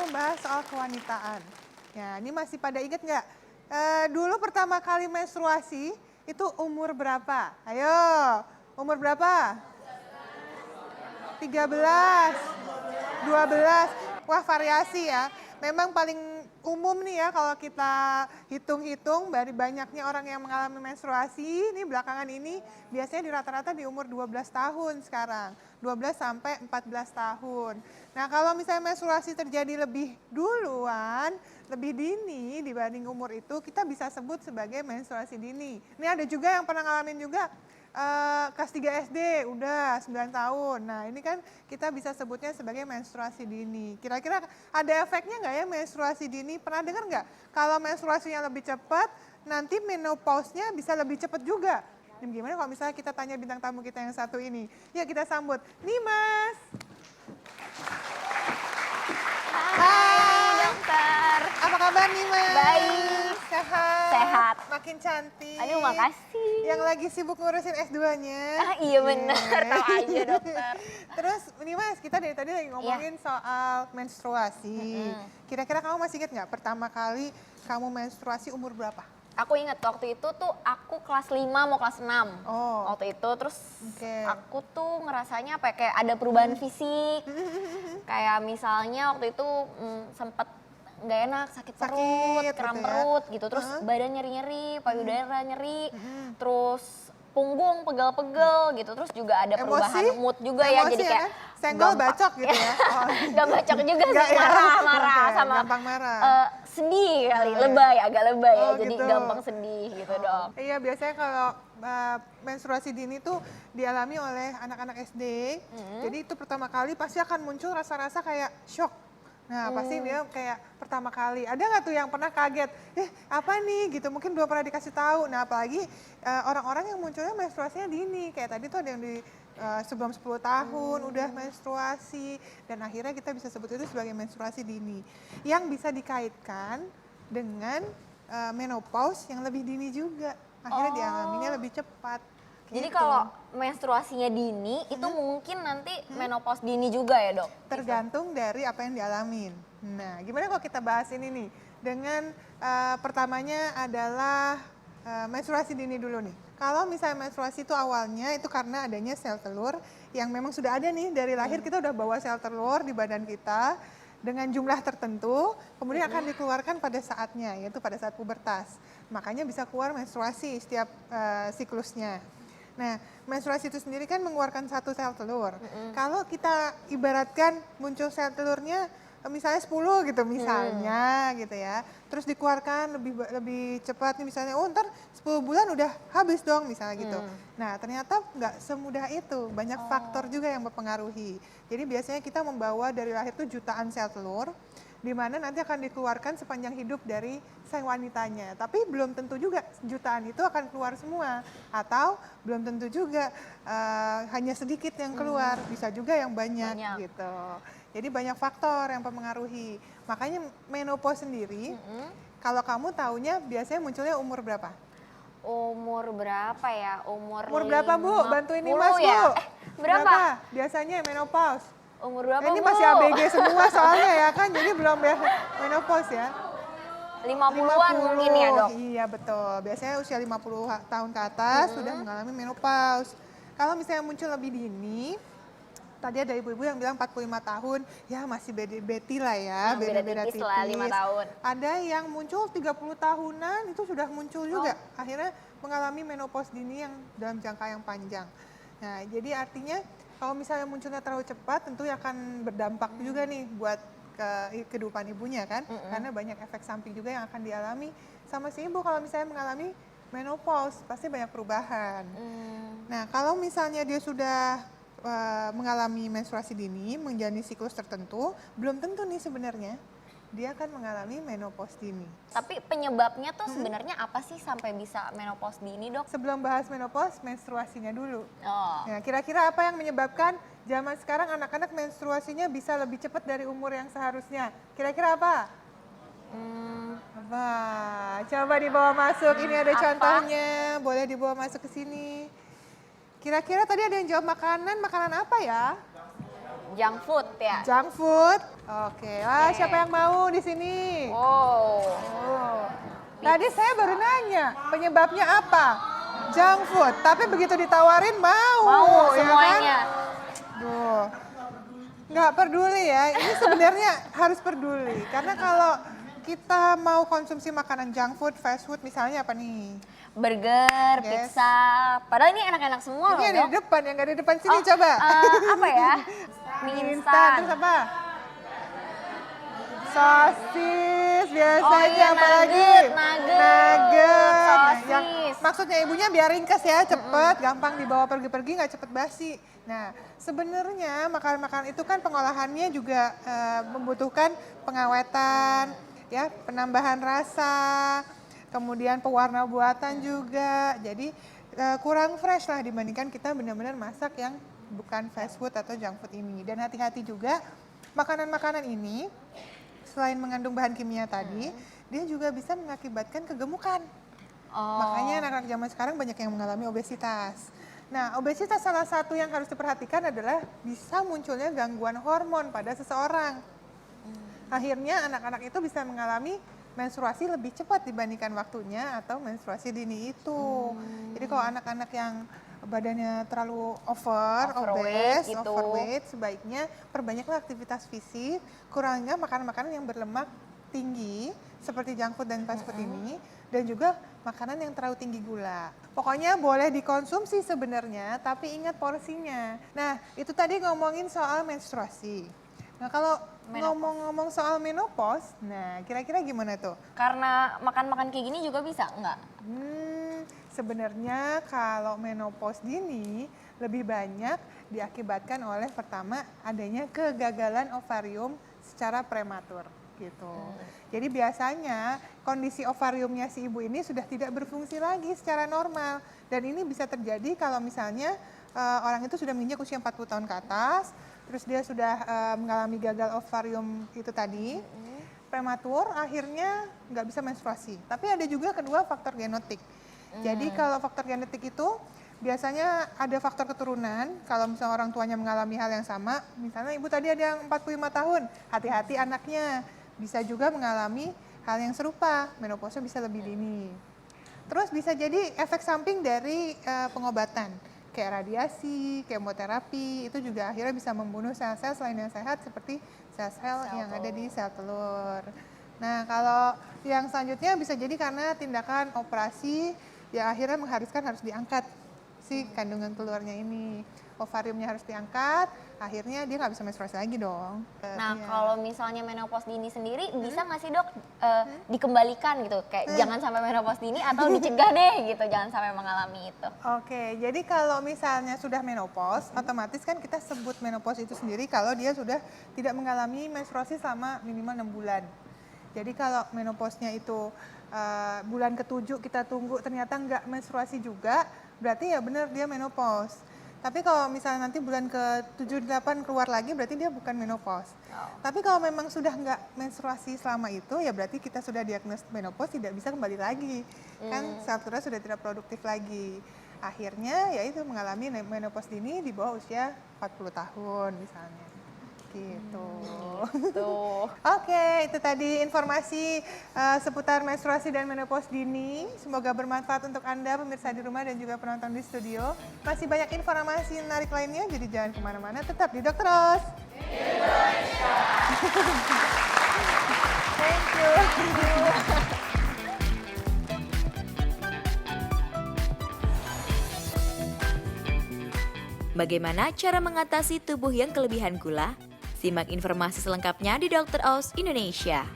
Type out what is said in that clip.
membahas soal kewanitaan. Ya, ini masih pada ingat nggak? Dulu pertama kali menstruasi itu umur berapa? Ayo, umur berapa? 13, 12. Wah, variasi ya. Memang paling umum nih ya kalau kita hitung-hitung dari banyaknya orang yang mengalami menstruasi, ini belakangan ini biasanya di rata-rata di umur 12 tahun sekarang. 12 sampai 14 tahun. Nah, kalau misalnya menstruasi terjadi lebih duluan, lebih dini dibanding umur itu, kita bisa sebut sebagai menstruasi dini. Ini ada juga yang pernah ngalamin juga kelas 3 SD udah 9 tahun. Nah, ini kan kita bisa sebutnya sebagai menstruasi dini. Kira-kira ada efeknya nggak ya menstruasi dini? Pernah dengar nggak? Kalau menstruasinya lebih cepat, nanti menopause-nya bisa lebih cepat juga. Dan gimana kalau misalnya kita tanya bintang tamu kita yang satu ini? Yuk kita sambut. Nimas. Hai dokter. Apa kabar Nimas? Baik. Sehat? Sehat. Makin cantik. Aduh makasih. Yang lagi sibuk ngurusin S2-nya. Iya benar, tahu aja dokter. Terus Nimas, kita dari tadi lagi ngomongin soal menstruasi. Kira-kira kamu masih ingat nggak pertama kali kamu menstruasi umur berapa? Aku ingat waktu itu tuh aku kelas 5 mau kelas 6. Oh. Waktu itu terus Oke. aku tuh ngerasanya apa ya, kayak ada perubahan fisik. Kayak misalnya waktu itu sempet nggak enak, sakit perut, Sakit kram gitu ya. perut gitu. Terus badan nyeri-nyeri, payudara nyeri. Terus punggung pegel-pegel gitu. Terus juga ada perubahan mood juga ya. Emosi Jadi kayak kan? Senggol bacok gitu ya. Oh. Gak bacok juga sih, Nggak ya? marah-marah Oke, sama gampang marah. sedih kali, Oh, lebay, agak lebay ya. Oh, Jadi gitu. gampang sedih gitu dong. Iya, biasanya kalau menstruasi dini tuh dialami oleh anak-anak SD. Jadi itu pertama kali pasti akan muncul rasa-rasa kayak shock. Nah, pasti dia kayak pertama kali. Ada nggak tuh yang pernah kaget? Apa nih gitu, mungkin belum pernah dikasih tahu. Nah, apalagi orang-orang yang munculnya menstruasinya dini. Kayak tadi tuh ada yang di sebelum 10 tahun udah menstruasi. Dan akhirnya kita bisa sebut itu sebagai menstruasi dini. Yang bisa dikaitkan dengan menopause yang lebih dini juga. Akhirnya dialaminya lebih cepat. Jadi Gitu. kalau menstruasinya dini, itu mungkin nanti menopause dini juga ya dok? Tergantung dari apa yang dialamin. Nah, gimana kalau kita bahas ini nih? Dengan pertamanya adalah menstruasi dini dulu nih. Kalau misalnya menstruasi itu awalnya itu karena adanya sel telur yang memang sudah ada nih dari lahir, kita udah bawa sel telur di badan kita dengan jumlah tertentu, kemudian akan dikeluarkan pada saatnya, yaitu pada saat pubertas. Makanya bisa keluar menstruasi setiap siklusnya. Nah, menstruasi itu sendiri kan mengeluarkan satu sel telur. Kalau kita ibaratkan muncul sel telurnya misalnya 10 gitu misalnya gitu ya. Terus dikeluarkan lebih cepat nih misalnya, oh ntar 10 bulan udah habis dong misalnya gitu. Nah, ternyata nggak semudah itu, banyak faktor juga yang mempengaruhi. Jadi biasanya kita membawa dari lahir tuh jutaan sel telur, di mana nanti akan dikeluarkan sepanjang hidup dari sang wanitanya. Tapi belum tentu juga jutaan itu akan keluar semua. Atau belum tentu juga hanya sedikit yang keluar, bisa juga yang banyak. Gitu. Jadi banyak faktor yang mempengaruhi. Makanya menopause sendiri, kalau kamu taunya biasanya munculnya umur berapa? Umur berapa ya? Umur berapa Bu? Bantuin nih Mas ya? Bu. Berapa? Biasanya menopause? Umur berapa Ini Bu? masih ABG semua soalnya ya kan, jadi belum menopause ya. 50-an mungkin ya dok? Iya betul, biasanya usia 50 tahun ke atas sudah mengalami menopause. Kalau misalnya muncul lebih dini, tadi ada ibu-ibu yang bilang 45 tahun, ya masih beti lah ya, beda-beda tipis. Lah 5 tahun. Ada yang muncul 30 tahunan, itu sudah muncul juga. Akhirnya mengalami menopause dini yang dalam jangka yang panjang. Nah, jadi artinya kalau misalnya munculnya terlalu cepat, tentu akan berdampak juga nih buat kehidupan ibunya kan, karena banyak efek samping juga yang akan dialami sama si ibu kalau misalnya mengalami menopause, pasti banyak perubahan. Nah, kalau misalnya dia sudah mengalami menstruasi dini, menjalani siklus tertentu, belum tentu nih sebenarnya dia akan mengalami menopause dini. Tapi penyebabnya tuh sebenarnya apa sih sampai bisa menopause dini dok? Sebelum bahas menopause, menstruasinya dulu. Oh. Nah, kira-kira apa yang menyebabkan zaman sekarang anak-anak menstruasinya bisa lebih cepat dari umur yang seharusnya? Kira-kira apa? Apa? Coba dibawa masuk, ini ada contohnya. Boleh dibawa masuk ke sini. Kira-kira tadi ada yang jawab makanan apa ya? junk food ya. Junk food. Oke, wah siapa yang mau di sini? Oh. Tadi saya baru nanya penyebabnya apa? Junk food. Tapi begitu ditawarin mau, Mau ya semuanya. kan? Duh, nggak peduli ya. Ini sebenarnya harus peduli karena kalau kita mau konsumsi makanan junk food, fast food misalnya apa nih? Burger, Yes. pizza. Padahal ini enak-enak semua loh, Ini ada Dok. di depan, yang nggak di depan sini Oh, coba. apa ya? Mie Mie instan. terus apa? Sosis biasanya Oh iya, apa lagi? nugget, Nah, yang sosis. maksudnya ibunya biar ringkes ya, cepet, gampang dibawa pergi-pergi, nggak cepet basi. Nah, sebenarnya makanan-makanan itu kan pengolahannya juga membutuhkan pengawetan, ya, penambahan rasa, kemudian pewarna buatan juga. Jadi kurang fresh lah dibandingkan kita benar-benar masak yang bukan fast food atau junk food ini. Dan hati-hati juga makanan-makanan ini selain mengandung bahan kimia tadi, dia juga bisa mengakibatkan kegemukan. Oh. Makanya anak-anak zaman sekarang banyak yang mengalami obesitas. Nah, obesitas salah satu yang harus diperhatikan adalah bisa munculnya gangguan hormon pada seseorang. Akhirnya anak-anak itu bisa mengalami menstruasi lebih cepat dibandingkan waktunya atau menstruasi dini itu. Jadi kalau anak-anak yang badannya terlalu Overweight obes, gitu. overweight, sebaiknya perbanyaklah aktivitas fisik, kurangnya makanan-makanan yang berlemak tinggi seperti junk food dan fast food ini, dan juga makanan yang terlalu tinggi gula. Pokoknya boleh dikonsumsi sebenarnya, tapi ingat porsinya. Nah, itu tadi ngomongin soal menstruasi. Nah, kalau ngomong-ngomong soal menopause, nah kira-kira gimana tuh? Karena makan-makan kayak gini juga bisa nggak? Sebenarnya kalau menopause dini lebih banyak diakibatkan oleh pertama adanya kegagalan ovarium secara prematur gitu. Jadi biasanya kondisi ovariumnya si ibu ini sudah tidak berfungsi lagi secara normal dan ini bisa terjadi kalau misalnya orang itu sudah menginjak usia 40 tahun ke atas, terus dia sudah mengalami gagal ovarium itu tadi, prematur, akhirnya nggak bisa menstruasi. Tapi ada juga kedua faktor genetik. Jadi kalau faktor genetik itu biasanya ada faktor keturunan, kalau misalnya orang tuanya mengalami hal yang sama, misalnya ibu tadi ada yang 45 tahun, hati-hati anaknya, bisa juga mengalami hal yang serupa, menopause bisa lebih dini. Terus bisa jadi efek samping dari pengobatan, kayak radiasi, kemoterapi, itu juga akhirnya bisa membunuh sel-sel selain yang sehat seperti sel-sel yang ada di sel telur. Nah kalau yang selanjutnya bisa jadi karena tindakan operasi yang akhirnya mengharuskan harus diangkat si kandungan telurnya ini. Ovariumnya harus diangkat, akhirnya dia nggak bisa menstruasi lagi dong. Nah, Iya. kalau misalnya menopause dini sendiri bisa nggak sih, Dok, dikembalikan gitu? Kayak jangan sampai menopause dini atau dicegah deh gitu, jangan sampai mengalami itu. Oke, jadi kalau misalnya sudah menopause, otomatis kan kita sebut menopause itu sendiri kalau dia sudah tidak mengalami menstruasi selama minimal 6 bulan. Jadi kalau menopause-nya itu bulan ke-7 kita tunggu ternyata nggak menstruasi juga, berarti ya benar dia menopause. Tapi kalau misalnya nanti bulan ke-7, 8 keluar lagi berarti dia bukan menopause. Tapi kalau memang sudah nggak menstruasi selama itu ya berarti kita sudah diagnosis menopause, tidak bisa kembali lagi. Kan sel telurnya sudah tidak produktif lagi. Akhirnya ya itu mengalami menopause dini di bawah usia 40 tahun misalnya. Gitu. Tuh. Oke, itu tadi informasi seputar menstruasi dan menopause dini. Semoga bermanfaat untuk Anda pemirsa di rumah dan juga penonton di studio. Masih banyak informasi menarik lainnya, jadi jangan kemana-mana, tetap di Dr. Ros. Thank you. Bagaimana cara mengatasi tubuh yang kelebihan gula? Simak informasi selengkapnya di Dr. Oz Indonesia.